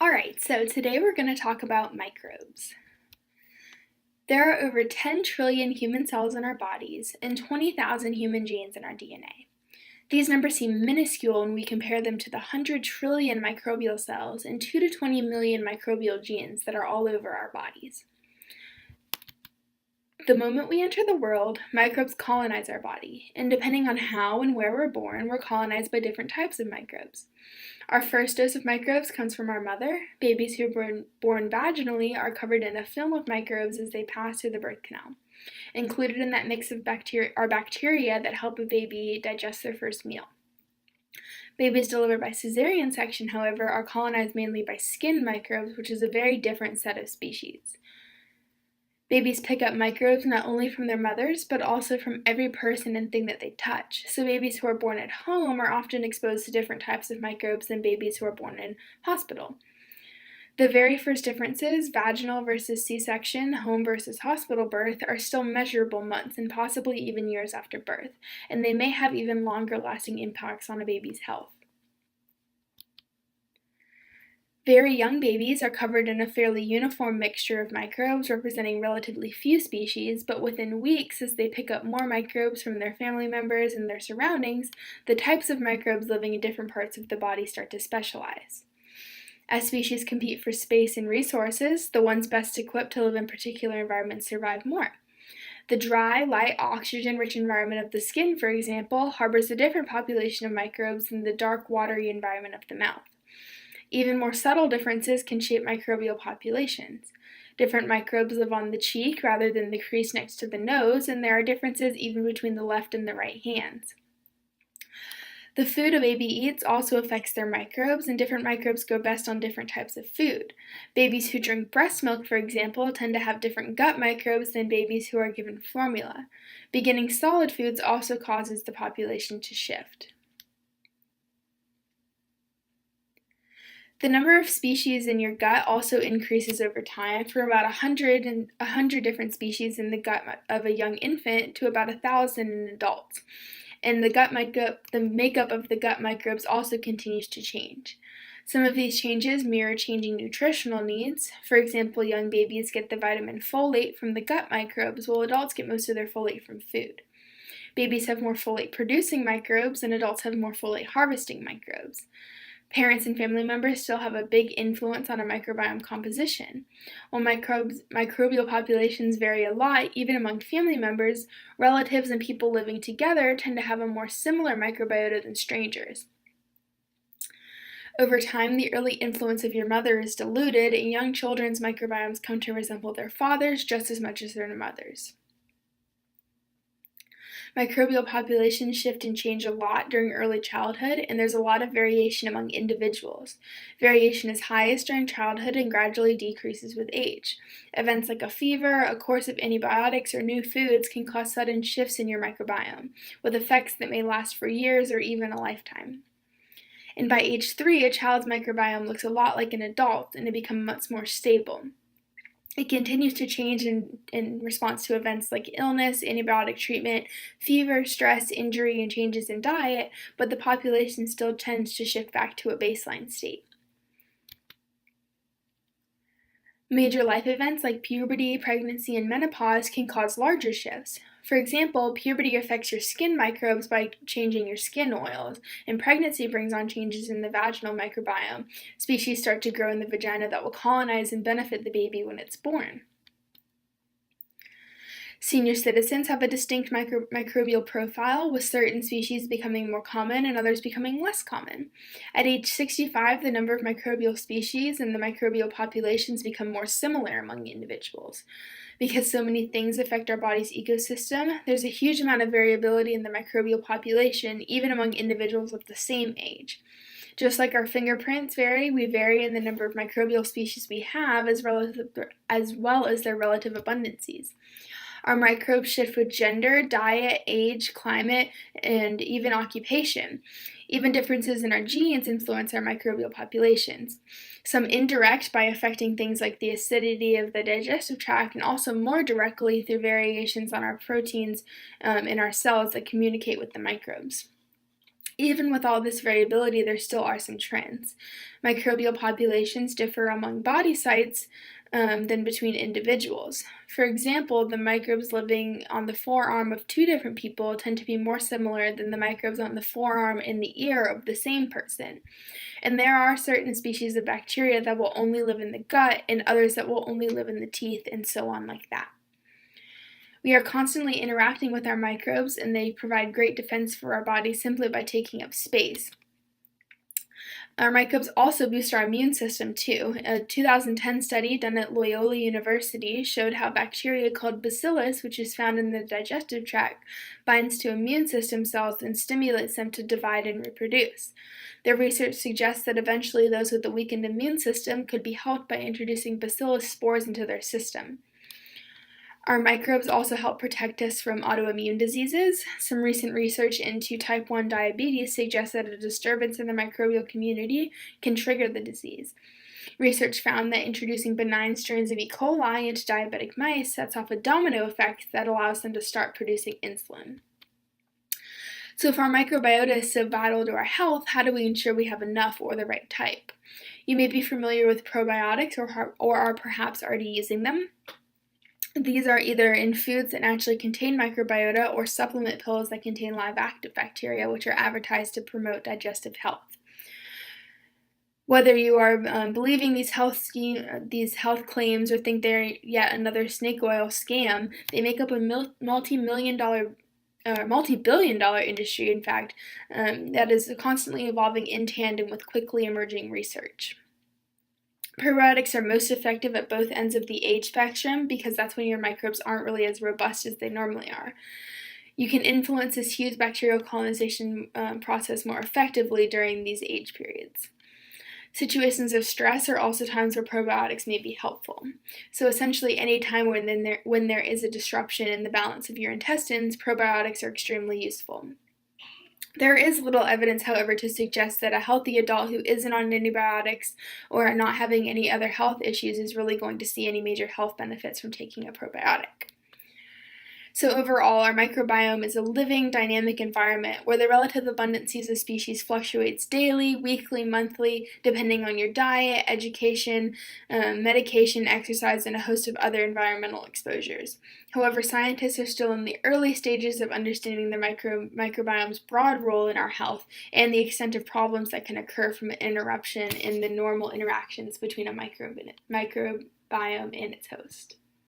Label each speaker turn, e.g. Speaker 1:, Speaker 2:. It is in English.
Speaker 1: Alright, so today we're going to talk about microbes. There are over 10 trillion human cells in our bodies and 20,000 human genes in our DNA. These numbers seem minuscule when we compare them to the 100 trillion microbial cells and 2 to 20 million microbial genes that are all over our bodies. The moment we enter the world, microbes colonize our body, and depending on how and where we're born, we're colonized by different types of microbes. Our first dose of microbes comes from our mother. Babies who are born vaginally are covered in a film of microbes as they pass through the birth canal. Included in that mix of bacteria are bacteria that help a baby digest their first meal. Babies delivered by cesarean section, however, are colonized mainly by skin microbes, which is a very different set of species. Babies pick up microbes not only from their mothers, but also from every person and thing that they touch. So babies who are born at home are often exposed to different types of microbes than babies who are born in hospital. The very first differences, vaginal versus C-section, home versus hospital birth, are still measurable months and possibly even years after birth, and they may have even longer lasting impacts on a baby's health. Very young babies are covered in a fairly uniform mixture of microbes representing relatively few species, but within weeks, as they pick up more microbes from their family members and their surroundings, the types of microbes living in different parts of the body start to specialize. As species compete for space and resources, the ones best equipped to live in particular environments survive more. The dry, light, oxygen-rich environment of the skin, for example, harbors a different population of microbes than the dark, watery environment of the mouth. Even more subtle differences can shape microbial populations. Different microbes live on the cheek rather than the crease next to the nose, and there are differences even between the left and the right hands. The food a baby eats also affects their microbes, and different microbes go best on different types of food. Babies who drink breast milk, for example, tend to have different gut microbes than babies who are given formula. Beginning solid foods also causes the population to shift. The number of species in your gut also increases over time, from about 100 different species in the gut of a young infant to about 1,000 in adults. And the makeup of the gut microbes also continues to change. Some of these changes mirror changing nutritional needs. For example, young babies get the vitamin folate from the gut microbes, while adults get most of their folate from food. Babies have more folate-producing microbes, and adults have more folate-harvesting microbes. Parents and family members still have a big influence on our microbiome composition. While microbial populations vary a lot, even among family members, relatives and people living together tend to have a more similar microbiota than strangers. Over time, the early influence of your mother is diluted, and young children's microbiomes come to resemble their fathers just as much as their mothers. Microbial populations shift and change a lot during early childhood, and there's a lot of variation among individuals. Variation is highest during childhood and gradually decreases with age. Events like a fever, a course of antibiotics, or new foods can cause sudden shifts in your microbiome, with effects that may last for years or even a lifetime. And by age 3, a child's microbiome looks a lot like an adult, and it becomes much more stable. It continues to change in response to events like illness, antibiotic treatment, fever, stress, injury, and changes in diet, but the population still tends to shift back to a baseline state. Major life events like puberty, pregnancy, and menopause can cause larger shifts. For example, puberty affects your skin microbes by changing your skin oils, and pregnancy brings on changes in the vaginal microbiome. Species start to grow in the vagina that will colonize and benefit the baby when it's born. Senior citizens have a distinct microbial profile, with certain species becoming more common and others becoming less common. At age 65, the number of microbial species and the microbial populations become more similar among individuals. Because so many things affect our body's ecosystem, there's a huge amount of variability in the microbial population, even among individuals of the same age. Just like our fingerprints vary, we vary in the number of microbial species we have, as well as their relative abundances. Our microbes shift with gender, diet, age, climate, and even occupation. Even differences in our genes influence our microbial populations. Some indirect by affecting things like the acidity of the digestive tract, and also more directly through variations on our proteins in our cells that communicate with the microbes. Even with all this variability, there still are some trends. Microbial populations differ among body sites than between individuals. For example, the microbes living on the forearm of two different people tend to be more similar than the microbes on the forearm and the ear of the same person. And there are certain species of bacteria that will only live in the gut, and others that will only live in the teeth, and so on like that. We are constantly interacting with our microbes, and they provide great defense for our body simply by taking up space. Our microbes also boost our immune system too. A 2010 study done at Loyola University showed how bacteria called bacillus, which is found in the digestive tract, binds to immune system cells and stimulates them to divide and reproduce. Their research suggests that eventually those with a weakened immune system could be helped by introducing bacillus spores into their system. Our microbes also help protect us from autoimmune diseases. Some recent research into type 1 diabetes suggests that a disturbance in the microbial community can trigger the disease. Research found that introducing benign strains of E. coli into diabetic mice sets off a domino effect that allows them to start producing insulin. So if our microbiota is so vital to our health, how do we ensure we have enough or the right type? You may be familiar with probiotics or are perhaps already using them. These are either in foods that naturally contain microbiota or supplement pills that contain live active bacteria, which are advertised to promote digestive health. Whether you are believing these health claims or think they're yet another snake oil scam, they make up a multi-billion dollar industry, in fact, that is constantly evolving in tandem with quickly emerging research. Probiotics are most effective at both ends of the age spectrum because that's when your microbes aren't really as robust as they normally are. You can influence this huge bacterial colonization process more effectively during these age periods. Situations of stress are also times where probiotics may be helpful. So essentially any time when there is a disruption in the balance of your intestines, probiotics are extremely useful. There is little evidence, however, to suggest that a healthy adult who isn't on antibiotics or not having any other health issues is really going to see any major health benefits from taking a probiotic. So overall, our microbiome is a living, dynamic environment where the relative abundances of species fluctuates daily, weekly, monthly, depending on your diet, education, medication, exercise, and a host of other environmental exposures. However, scientists are still in the early stages of understanding the microbiome's broad role in our health and the extent of problems that can occur from an interruption in the normal interactions between a microbiome and its host.